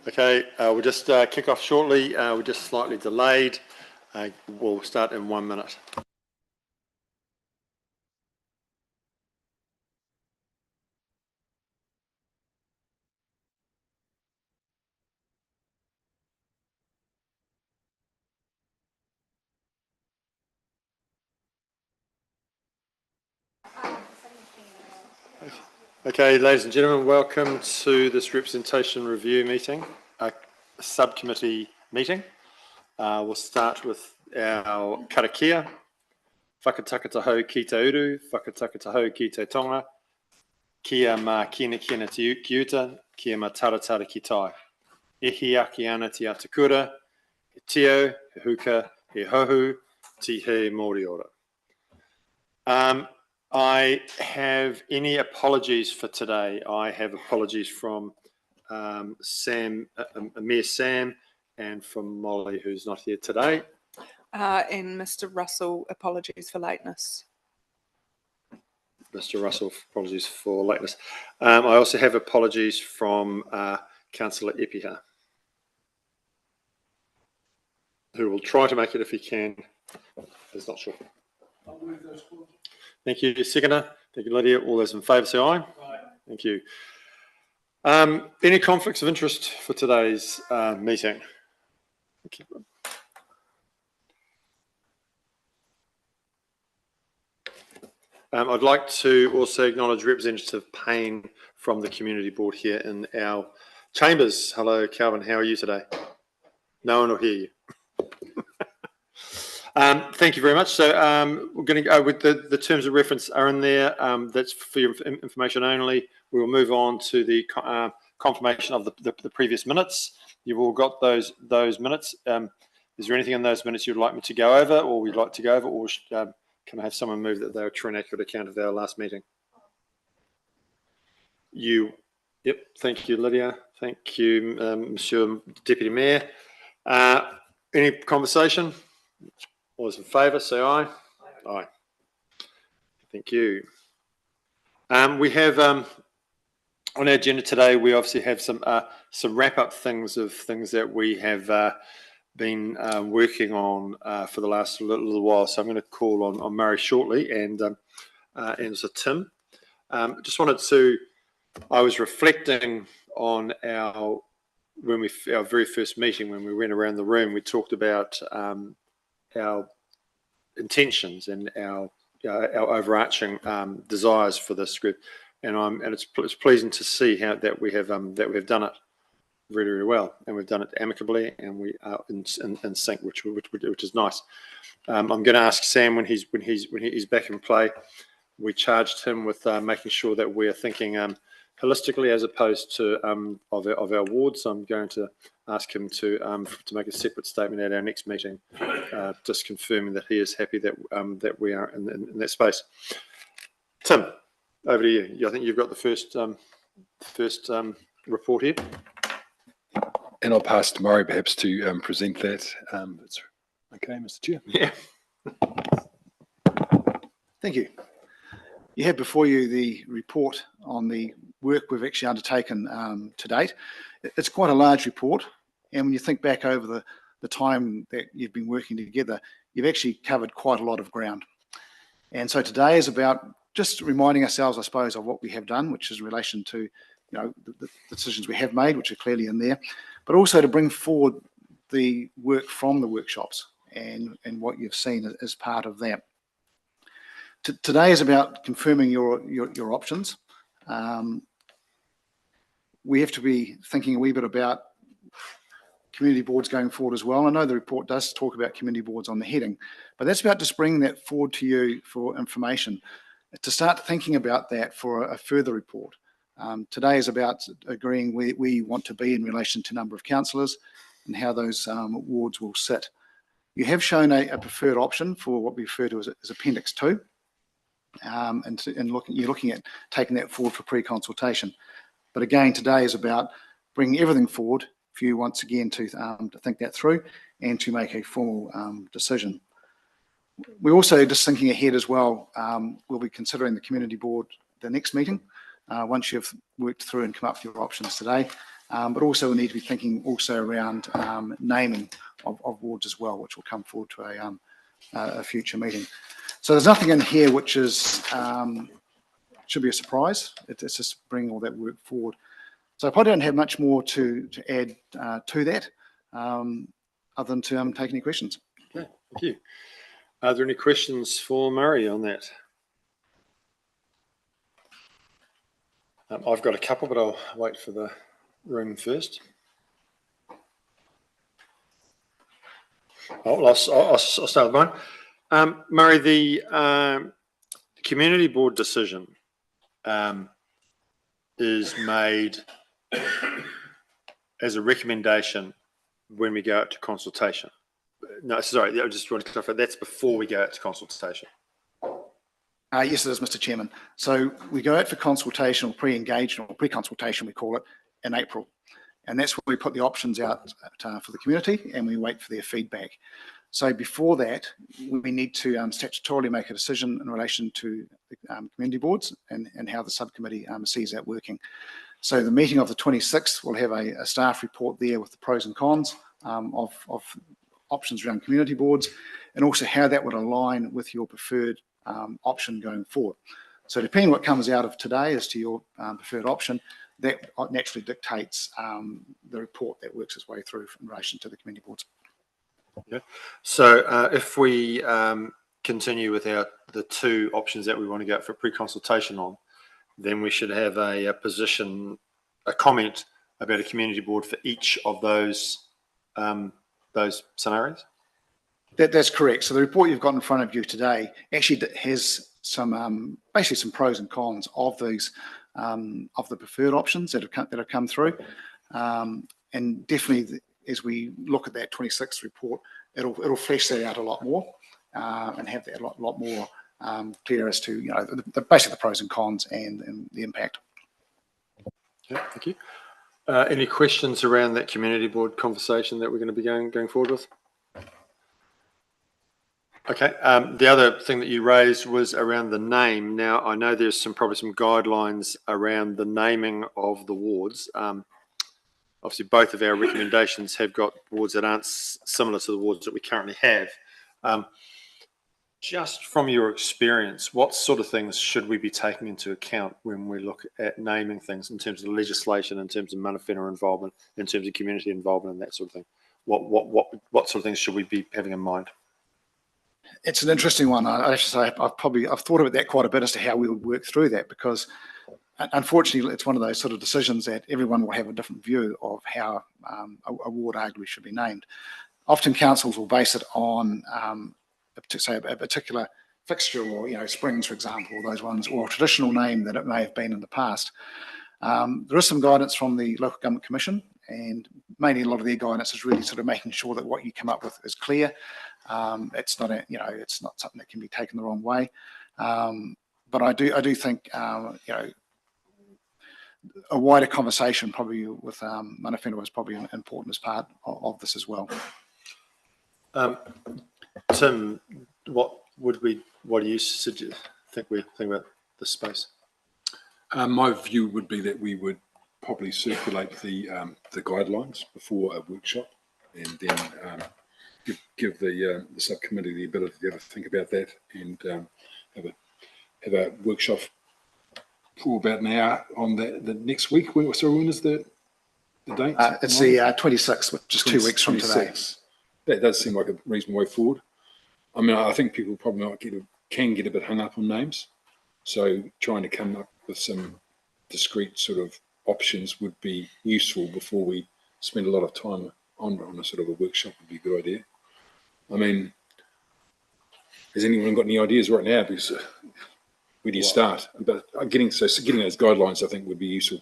Okay, we'll just kick off shortly. We're just slightly delayed. We'll start in 1 minute. Okay, ladies and gentlemen, welcome to this representation review meeting, a subcommittee meeting. We'll start with our karakia. Whakatakataho ki te uru, whakatakataho ki te tonga, kia ma kina kina ki uta, kia ma taratara ki tai. Ihi aki ana ti atakura, he tio, he huka, he hohu, ti he mōri ora. I have any apologies for today. I have apologies from Sam, Amir Sam, and from Molly, who's not here today. And Mr. Russell, apologies for lateness. Mr. Russell, apologies for lateness. I also have apologies from Councillor Epiha, who will try to make it if he can. He's not sure. I'll move those forward. Thank you, Seconder. Thank you, Lydia. All those in favour say aye. Aye. Thank you. Any conflicts of interest for today's meeting? Thank you. I'd like to also acknowledge Representative Payne from the Community Board here in our chambers. Hello, Calvin. How are you today? No one will hear you. Thank you very much. So we're going to go with the terms of reference are in there. That's for your information only. We will move on to the confirmation of the previous minutes. You've all got those minutes. Is there anything in those minutes you'd like me to go over, or we'd like to go over, or can I have someone move that they're a true and accurate account of our last meeting? Yep. Thank you, Lydia. Thank you, Monsieur Deputy Mayor. Any conversation? All those in favour, say aye. Aye. Aye. Thank you. We have on our agenda today. We obviously have some wrap-up things that we have been working on for the last little while. So I'm going to call on Murray shortly, and so Tim. Just wanted to. I was reflecting on our very first meeting when we went around the room. We talked about our intentions and our overarching desires for this group, and it's pleasing to see how that we have done it really, really well, and we've done it amicably, and we are in sync, which is nice. I'm going to ask Sam when he's back in play. We charged him with making sure that we're thinking holistically as opposed to of our wards. So I'm going to ask him to make a separate statement at our next meeting, just confirming that he is happy that that we are in that space. Tim, over to you. I think you've got the first report here. And I'll pass to Murray perhaps to present that. That's okay, Mr. Chair. Yeah. Thank you. You have before you the report on the work we've actually undertaken to date. It's quite a large report, and when you think back over the time that you've been working together, you've actually covered quite a lot of ground. And so today is about just reminding ourselves, I suppose, of what we have done, which is in relation to the decisions we have made, which are clearly in there, but also to bring forward the work from the workshops and what you've seen as part of that. Today is about confirming your options. We have to be thinking a wee bit about community boards going forward as well. I know the report does talk about community boards on the heading, but that's about just bringing that forward to you for information, to start thinking about that for a further report. Today is about agreeing where we want to be in relation to number of councillors and how those wards will sit. You have shown a preferred option for what we refer to as Appendix 2. You're looking at taking that forward for pre-consultation. But again, today is about bringing everything forward for you once again to think that through and to make a formal decision. We're also just thinking ahead as well. We'll be considering the community board the next meeting. Once you've worked through and come up with your options today, but also we need to be thinking also around naming of wards as well, which will come forward to a future meeting. So there's nothing in here which is should be a surprise. It's just bringing all that work forward. So I probably don't have much more to add to that, other than to take any questions. Okay, thank you. Are there any questions for Murray on that? I've got a couple, but I'll wait for the room first. I'll start with mine. Murray, the community board decision is made as a recommendation when we go out to consultation. No, sorry, I just want to clarify, that's before we go out to consultation. Yes, it is, Mr. Chairman. So we go out for consultation or pre-engagement or pre-consultation, we call it, in April. And that's when we put the options out for the community and we wait for their feedback. So before that, we need to statutorily make a decision in relation to the community boards and how the subcommittee sees that working. So the meeting of the 26th will have a staff report there with the pros and cons of options around community boards, and also how that would align with your preferred option going forward. So depending what comes out of today as to your preferred option, that naturally dictates the report that works its way through in relation to the community boards. Okay. So if we continue with the two options that we want to go for pre-consultation on, then we should have a comment about a community board for each of those scenarios. That's correct. So the report you've got in front of you today actually has some basically some pros and cons of these of the preferred options that have come through, and definitely as we look at that 26th report, it'll flesh that out a lot more and have that a lot more clear as to basically the pros and cons and the impact. Yeah, thank you. Any questions around that community board conversation that we're going to be going forward with? Okay. The other thing that you raised was around the name. Now, I know there's probably some guidelines around the naming of the wards. Obviously, both of our recommendations have got wards that aren't similar to the wards that we currently have. Just from your experience, what sort of things should we be taking into account when we look at naming things in terms of legislation, in terms of mana whenua involvement, in terms of community involvement and that sort of thing? What sort of things should we be having in mind? It's an interesting one. I have to say I've thought about that quite a bit as to how we would work through that, because unfortunately it's one of those sort of decisions that everyone will have a different view of how a ward arguably should be named. Often councils will base it on a particular fixture, or Springs, for example, or those ones, or a traditional name that it may have been in the past. There is some guidance from the Local Government Commission, and mainly a lot of their guidance is really sort of making sure that what you come up with is clear. It's not it's not something that can be taken the wrong way. But I do think a wider conversation probably with mana whenua is probably an important as part of this as well. Tim, what do you suggest, think about this space? My view would be that we would probably circulate the guidelines before a workshop, and then give the subcommittee the ability to have a think about that, and have a workshop for about an hour on the next week. So when is the date? It's the 26th, which is 2 weeks from today. That does seem like a reasonable way forward. I mean, I think people probably can get a bit hung up on names, so trying to come up with some discrete sort of options would be useful before we spend a lot of time on a sort of a workshop. Would be a good idea. I mean, has anyone got any ideas right now? Because where do you start? But getting those guidelines, I think, would be useful,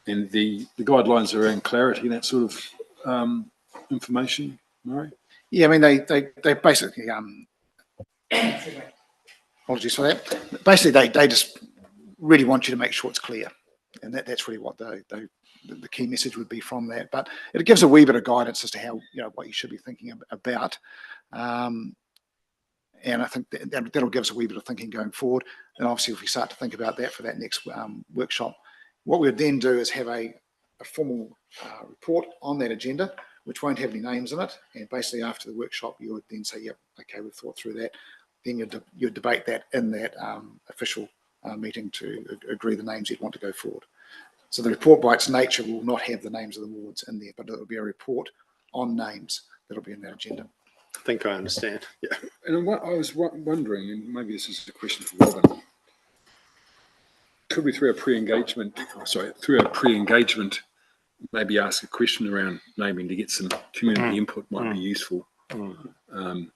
and the guidelines around clarity and that sort of information, Murray. Yeah, I mean they basically apologies for that. Basically, they just really want you to make sure it's clear, and that's really what the key message would be from that. But it gives a wee bit of guidance as to how what you should be thinking about, and I think that'll give us a wee bit of thinking going forward. And obviously, if we start to think about that for that next workshop, what we would then do is have a a formal report on that agenda, which won't have any names in it. And basically after the workshop, you would then say, yep, okay, we've thought through that. Then you'd debate that in that official meeting to agree the names you'd want to go forward. So the report by its nature will not have the names of the wards in there, but it'll be a report on names that'll be in that agenda. I think I understand. Yeah. And what I was wondering, and maybe this is a question for Robin, could we through a pre-engagement, maybe ask a question around naming to get some community input might be useful. And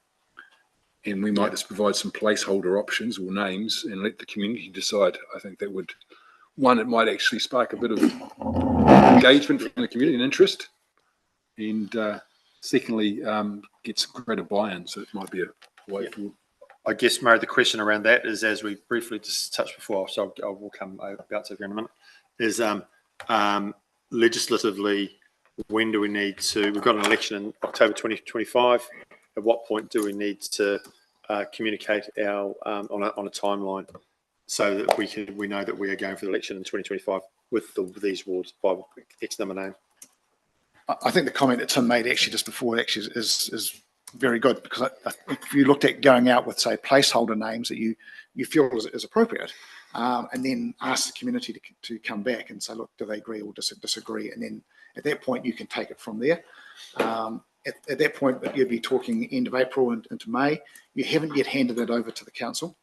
we might just provide some placeholder options or names and let the community decide. I think that would, one, it might actually spark a bit of engagement from the community and interest. And secondly, get some greater buy-in. So it might be a way forward. I guess, Murray, the question around that is, as we briefly just touched before, so I will come about to in a minute, is legislatively, when do we need to, we've got an election in October 2025, at what point do we need to communicate our on a timeline so that we know that we are going for the election in 2025 with these wards by X number name? I think the comment that Tim made actually just before actually is very good, because if you looked at going out with, say, placeholder names that you feel is appropriate, and then ask the community to come back and say, look, do they agree or disagree? And then at that point, you can take it from there. At that point, you'd be talking end of April into May. You haven't yet handed it over to the council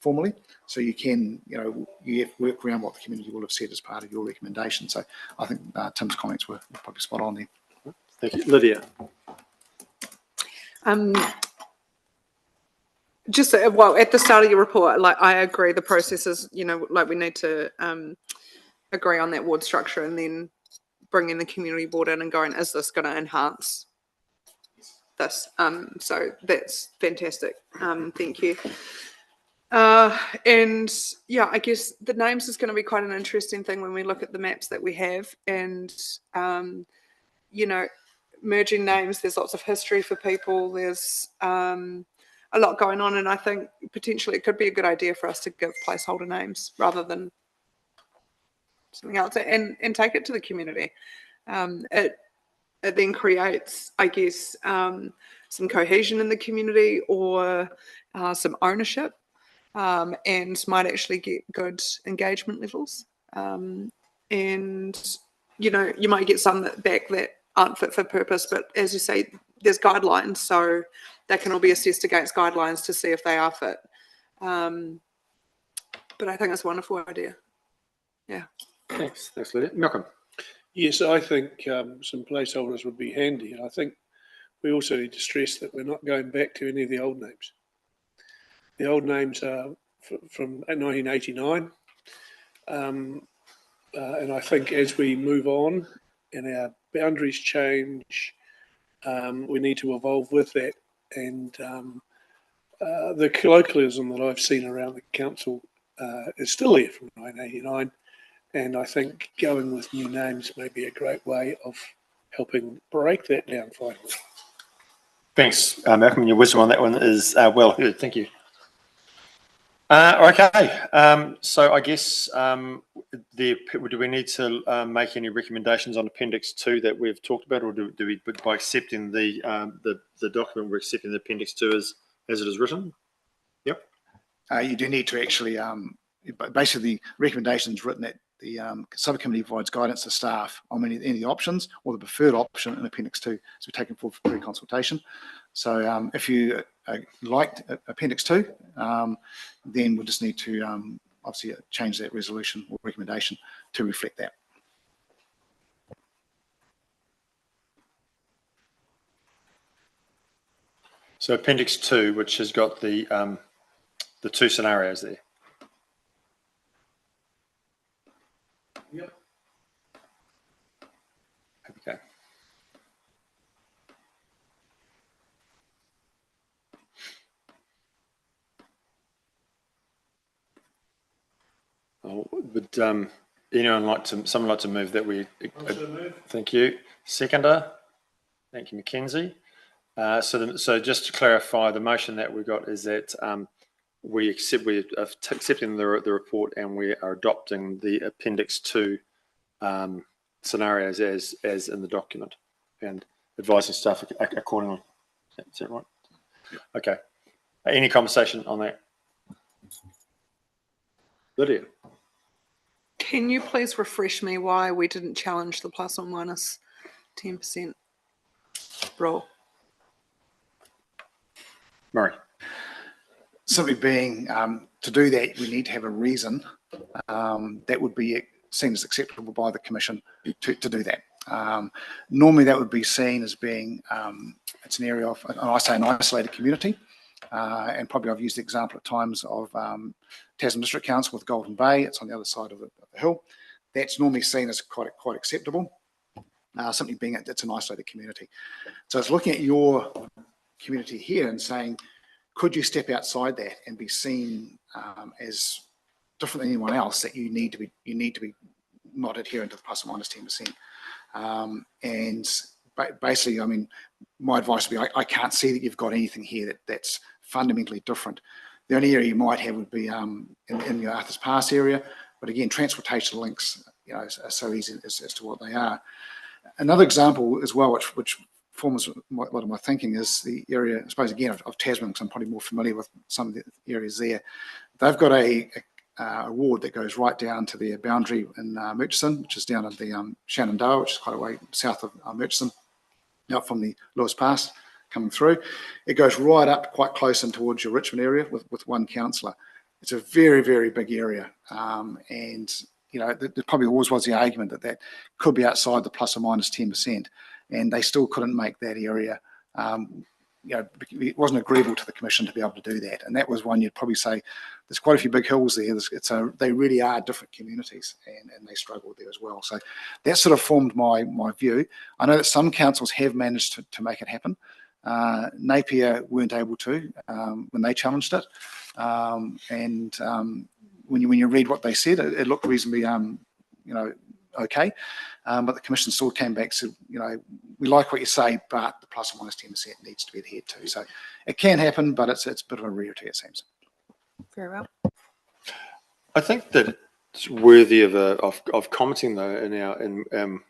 formally, so you can, you have to work around what the community will have said as part of your recommendation. So I think Tim's comments were probably spot on there. Thank you. Lydia. Just well, at the start of your report, like I agree, the process is, like we need to agree on that ward structure and then bring in the community board in and going, is this going to enhance this? So that's fantastic. Thank you. And yeah, I guess the names is going to be quite an interesting thing when we look at the maps that we have, and merging names, there's lots of history for people, there's a lot going on, and I think potentially it could be a good idea for us to give placeholder names rather than something else, and take it to the community. It then creates, I guess, some cohesion in the community, or some ownership, and might actually get good engagement levels. And you might get some back that aren't fit for purpose, but as you say, there's guidelines, so they can all be assessed against guidelines to see if they are fit. But I think it's a wonderful idea. Yeah. Thanks, Lydia. Malcolm. Yes, I think some placeholders would be handy. And I think we also need to stress that we're not going back to any of the old names. The old names are from 1989. And I think as we move on and our boundaries change, we need to evolve with that. And the colloquialism that I've seen around the council is still there from 1989. And I think going with new names may be a great way of helping break that down finally. Thanks, Malcolm. Your wisdom on that one is well heard. Thank you. Okay. So I guess do we need to make any recommendations on Appendix 2 that we've talked about, or do we, by accepting the document, we're accepting the Appendix 2 as it is written? Yep. You do need to actually, basically, the recommendations written that the subcommittee provides guidance to staff on any of the options, or the preferred option in Appendix 2 is to be taken forward for pre-consultation. So if you liked Appendix 2, then we'll just need to obviously change that resolution or recommendation to reflect that. So Appendix 2, which has got the two scenarios there. Yep. Okay. Would anyone like to? Someone like to move that we? Thank you. Seconder. Thank you, Mackenzie. So just to clarify, the motion that we got is that we're accepting the report, and we are adopting the Appendix 2 scenarios as in the document and advising staff accordingly. Is that right? Okay. Any conversation on that? Lydia? Can you please refresh me why we didn't challenge the plus or minus 10% rule? Murray? Simply being, to do that, we need to have a reason that would be seen as acceptable by the Commission to do that. Normally that would be seen as being, it's an area of, and I say an isolated community, and probably I've used the example at times of Tasman District Council with Golden Bay. It's on the other side of the hill. That's normally seen as quite acceptable, simply being it's an isolated community. So it's looking at your community here and saying, could you step outside that and be seen as different than anyone else, that you need to be not adherent to the plus or minus 10%. And basically, I mean, my advice would be, I can't see that you've got anything here that's fundamentally different. The only area you might have would be in your Arthur's Pass area, but again, transportation links, you know, are so easy as to what they are. Another example as well, which forms a lot of my thinking, is the area, I suppose, again, of Tasman, because I'm probably more familiar with some of the areas there. They've got a ward that goes right down to their boundary in Murchison, which is down at the Shenandoah, which is quite a way south of Murchison, out from the Lewis Pass coming through. It goes right up quite close in towards your Richmond area with one councillor. It's a very, very big area, and you know, there probably always was the argument that could be outside the plus or minus 10%, and they still couldn't make that area. You know, it wasn't agreeable to the Commission to be able to do that, and that was one you'd probably say there's quite a few big hills there. They really are different communities, and they struggle there as well. So that sort of formed my view. I know that some councils have managed to make it happen. Napier weren't able to when they challenged it, and when you read what they said, it looked reasonably you know, okay, but the Commission still came back and said, you know, we like what you say, but the plus or minus 10% needs to be adhered to. So it can happen, but it's a bit of a rarity, it seems. Very well. I think that it's worthy of commenting though in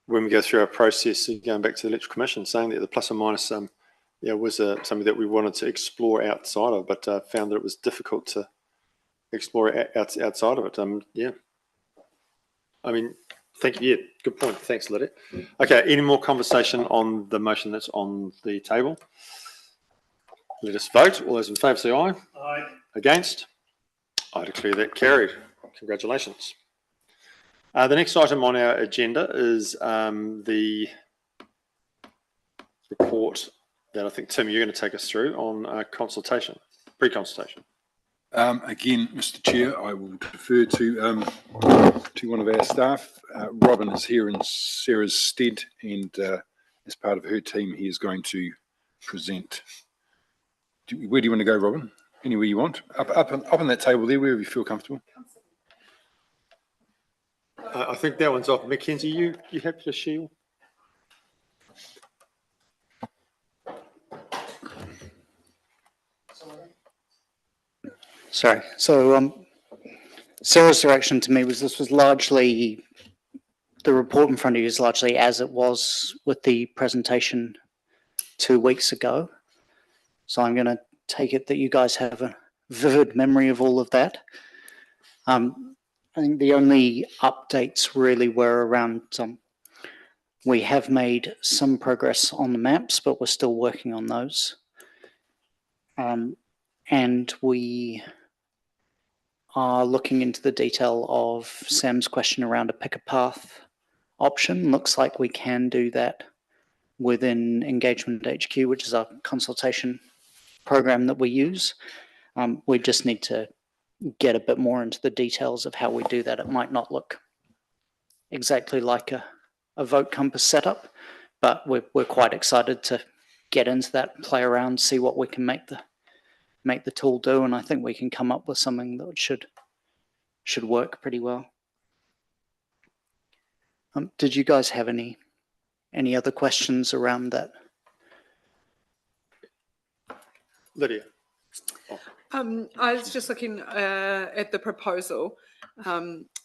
when we go through our process, going back to the Electoral Commission, saying that the plus or minus was something that we wanted to explore outside of, but found that it was difficult to explore outside of it. Yeah, I mean, thank you. Yeah, good point. Thanks, Lydia. Okay, any more conversation on the motion that's on the table? Let us vote. All those in favour say aye. Aye. Against? I declare that carried. Congratulations. The next item on our agenda is the report that I think, Tim, you're going to take us through on consultation, pre-consultation. Again, Mr. Chair, I will defer to one of our staff. Robin is here in Sarah's stead, and as part of her team, he is going to present. Where do you want to go, Robin? Anywhere you want. Up on that table there, wherever you feel comfortable. I think that one's off. Mackenzie, you happy to share? Sorry. So Sarah's direction to me was this was largely, the report in front of you is largely as it was with the presentation 2 weeks ago. So I'm going to take it that you guys have a vivid memory of all of that. I think the only updates really were around we have made some progress on the maps, but we're still working on those. And we are looking into the detail of Sam's question around a pick a path option. Looks like we can do that within Engagement HQ, which is our consultation program that we use. We just need to get a bit more into the details of how we do that. It might not look exactly like a vote compass setup, but we're quite excited to get into that, play around, see what we can make the tool do, and I think we can come up with something that should work pretty well. Did you guys have any other questions around that? Lydia. I was just looking at the proposal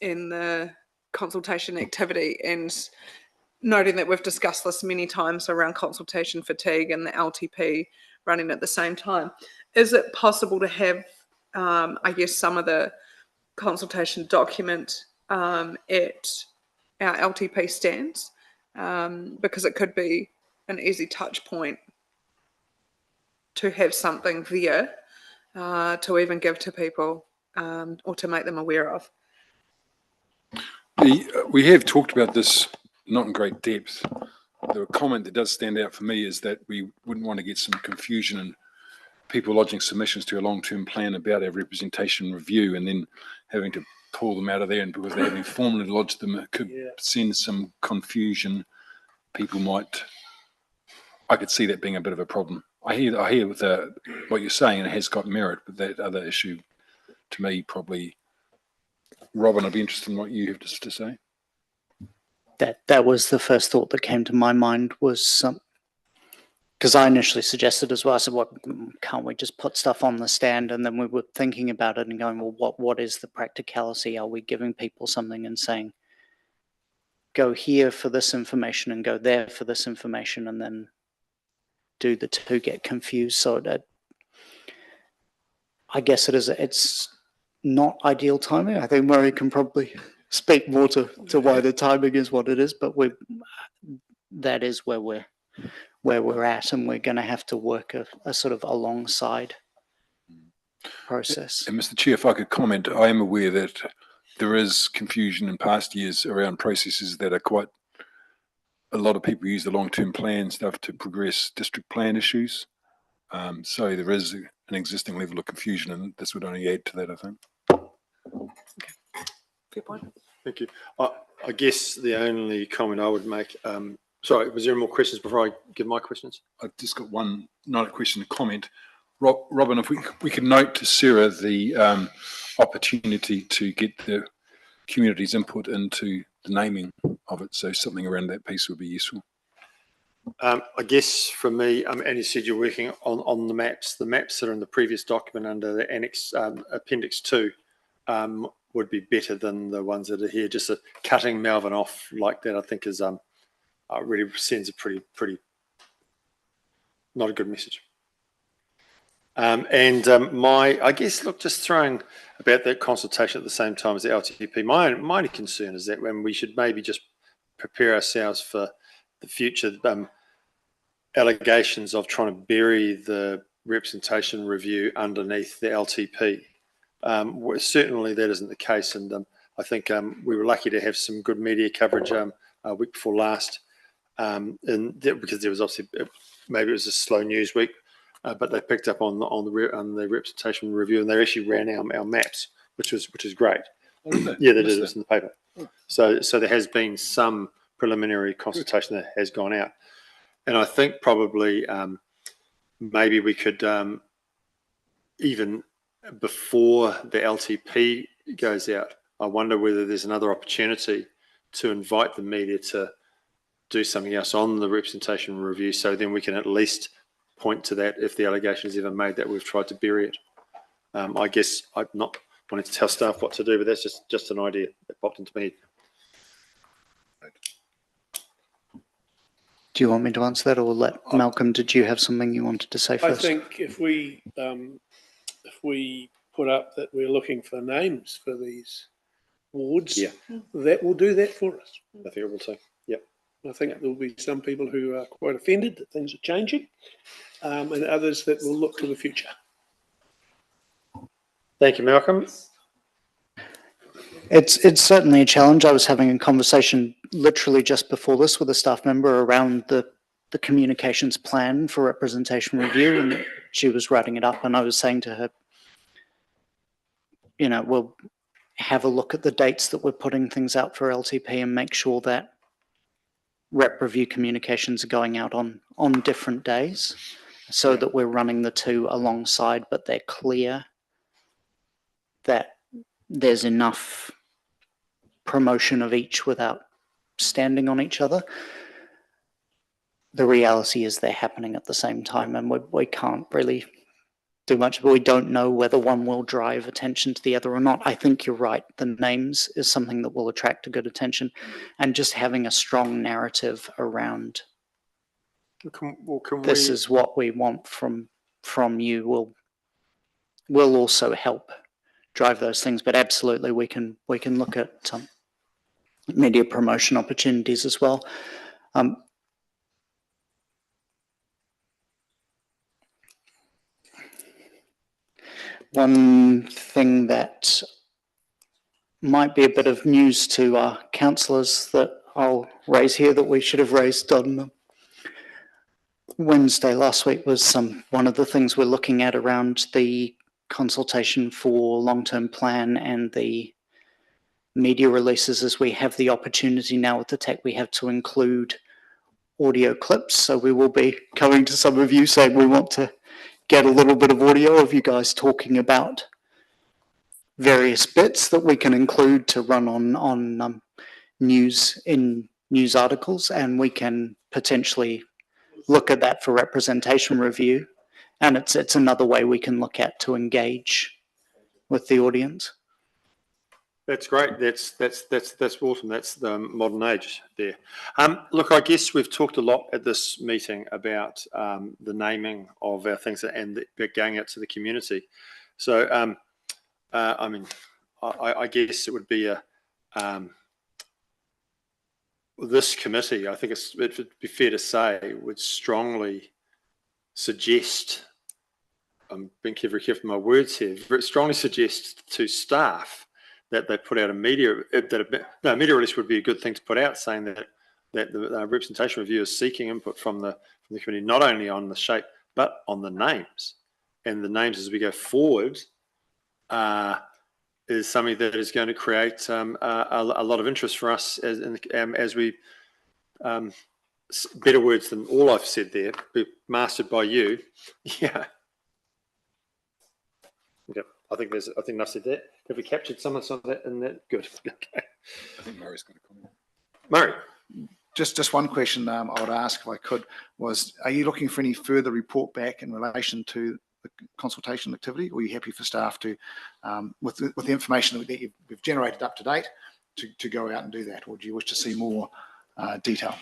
in the consultation activity, and noting that we've discussed this many times around consultation fatigue and the LTP running at the same time, is it possible to have, I guess, some of the consultation document at our LTP stands? Because it could be an easy touch point to have something there to even give to people or to make them aware of. We have talked about this, not in great depth. The comment that does stand out for me is that we wouldn't want to get some confusion and people lodging submissions to a long-term plan about our representation review and then having to pull them out of there, and because they haven't formally lodged them, it could send some confusion. People might, I could see that being a bit of a problem. I hear with what you're saying, and it has got merit, but that other issue, to me, probably, Robin, I'd be interested in what you have to say. That was the first thought that came to my mind, was because I initially suggested as well. I said, "What, can't we just put stuff on the stand?" And then we were thinking about it and going, "Well, what is the practicality? Are we giving people something and saying, go here for this information and go there for this information, and then do the two get confused?" So I guess it's not ideal timing. I think Murray can probably speak more to why the timing is what it is, but that is where we're at, and we're going to have to work a sort of alongside process. And Mr. Chair, if I could comment, I am aware that there is confusion in past years around processes that are quite, a lot of people use the long-term plan stuff to progress district plan issues. So there is an existing level of confusion, and this would only add to that, I think. Fair point. Thank you. I guess the only comment I would make, sorry, was there more questions before I give my questions? I've just got one, not a question, a comment. Robin, if we could note to Sarah the opportunity to get the community's input into the naming of it, so something around that piece would be useful. I guess for me, and you said you're working on the maps. The maps that are in the previous document under the annex appendix 2 would be better than the ones that are here. Just cutting Melbourne off like that, I think, is really sends a pretty not a good message. I guess, look, just throwing about that consultation at the same time as the LTP, my only concern is that when we should maybe just prepare ourselves for the future allegations of trying to bury the representation review underneath the LTP. Certainly that isn't the case, and I think we were lucky to have some good media coverage a week before last, because there was obviously, maybe it was a slow news week, but they picked up on the representation review, and they actually ran our maps, which is great. Yeah, they did. It's in the paper. So there has been some preliminary consultation that has gone out, and I think probably maybe we could even before the LTP goes out, I wonder whether there's another opportunity to invite the media to do something else on the representation review, so then we can at least point to that if the allegation is ever made that we've tried to bury it. I guess I'm not wanting to tell staff what to do, but that's just an idea that popped into me. Do you want me to answer that, or let Malcolm? Did you have something you wanted to say first? I think if we put up that we're looking for names for these wards, that will do that for us. I think it will too. Yep. I think there will be some people who are quite offended that things are changing, and others that will look to the future. Thank you, Malcolm. It's certainly a challenge. I was having a conversation literally just before this with a staff member around the communications plan for representation review, and she was writing it up, and I was saying to her, we'll have a look at the dates that we're putting things out for LTP and make sure that rep review communications are going out on different days, so that we're running the two alongside, but they're clear that there's enough promotion of each without standing on each other. The reality is they're happening at the same time, and we can't really do much, but we don't know whether one will drive attention to the other or not. I think you're right. The names is something that will attract a good attention, and just having a strong narrative around Can this we, is what we want from you will also help drive those things. But absolutely, we can look at some media promotion opportunities as well. One thing that might be a bit of news to our councillors that I'll raise here that we should have raised on Wednesday last week was one of the things we're looking at around the consultation for long-term plan and the media releases, as we have the opportunity now with the tech we have to include audio clips. So we will be coming to some of you saying we want to get a little bit of audio of you guys talking about various bits that we can include to run on news articles, and we can potentially look at that for representation review. And it's another way we can look at to engage with the audience. that's great. That's awesome. That's the modern age there. Look, I guess we've talked a lot at this meeting about the naming of our things and going out to the community. So, I mean, I guess it would be this committee, I think it would be fair to say, would strongly suggest, I'm being very careful with my words here, but strongly suggest to staff that they put out a media release would be a good thing to put out, saying that the representation review is seeking input from the committee, not only on the shape but on the names, and the names as we go forward is something that is going to create a lot of interest for us as we better words than all I've said there, be mastered by you. Yeah. Yep. I think enough said that. Have we captured some of that in that? Good. Okay. I think Murray's got a comment. Murray. Just one question I would ask if I could was, are you looking for any further report back in relation to the consultation activity, or are you happy for staff to, with the information that you've generated up to date, to go out and do that, or do you wish to see more detail?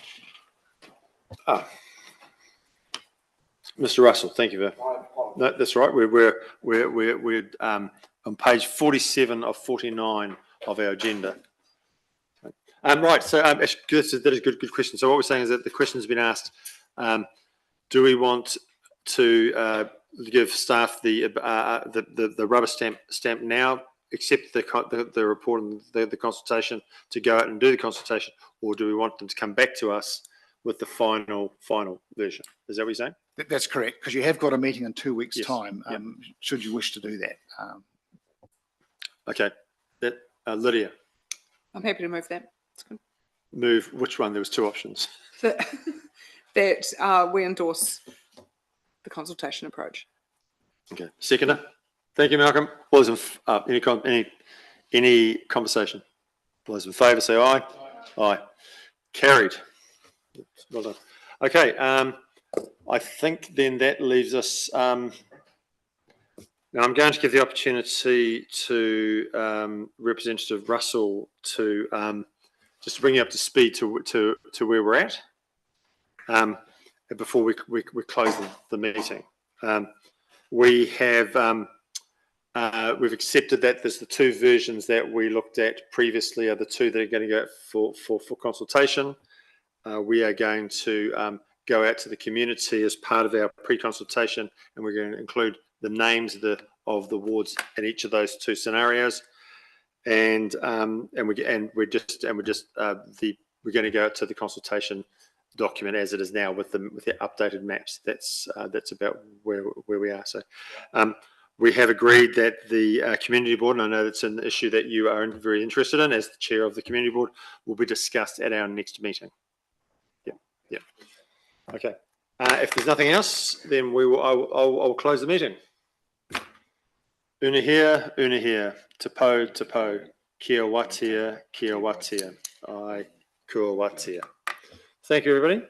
Mr. Russell, thank you. No, that's right. We're on page 47 of 49 of our agenda. Right. So that is a good question. So what we're saying is that the question has been asked: do we want to give staff the rubber stamp now, accept the report and the consultation to go out and do the consultation, or do we want them to come back to us with the final version? Is that what you're saying? That's correct, because you have got a meeting in 2 weeks' Yes. time. Yep. Should you wish to do that? Okay. Lydia, I'm happy to move that. It's good. move which one? There was two options. That we endorse the consultation approach. Okay. Seconder. Thank you, Malcolm. All those any conversation? All those in favour say aye. Aye. Carried. Well done. Okay. I think then that leaves us. Now I'm going to give the opportunity to Representative Russell to just to bring you up to speed to where we're at before we close the meeting. We have we've accepted that there's the two versions that we looked at previously are the two that are going to go for consultation. We are going to go out to the community as part of our pre-consultation, and we're going to include the names of the wards in each of those two scenarios, and we're going to go out to the consultation document as it is now with the updated maps. That's about where we are. So we have agreed that the community board, and I know that's an issue that you are very interested in as the chair of the community board, will be discussed at our next meeting. Yeah. Okay. If there's nothing else, then I'll close the meeting. Una here, tapo, kia watia, ai, kua watia. Thank you, everybody.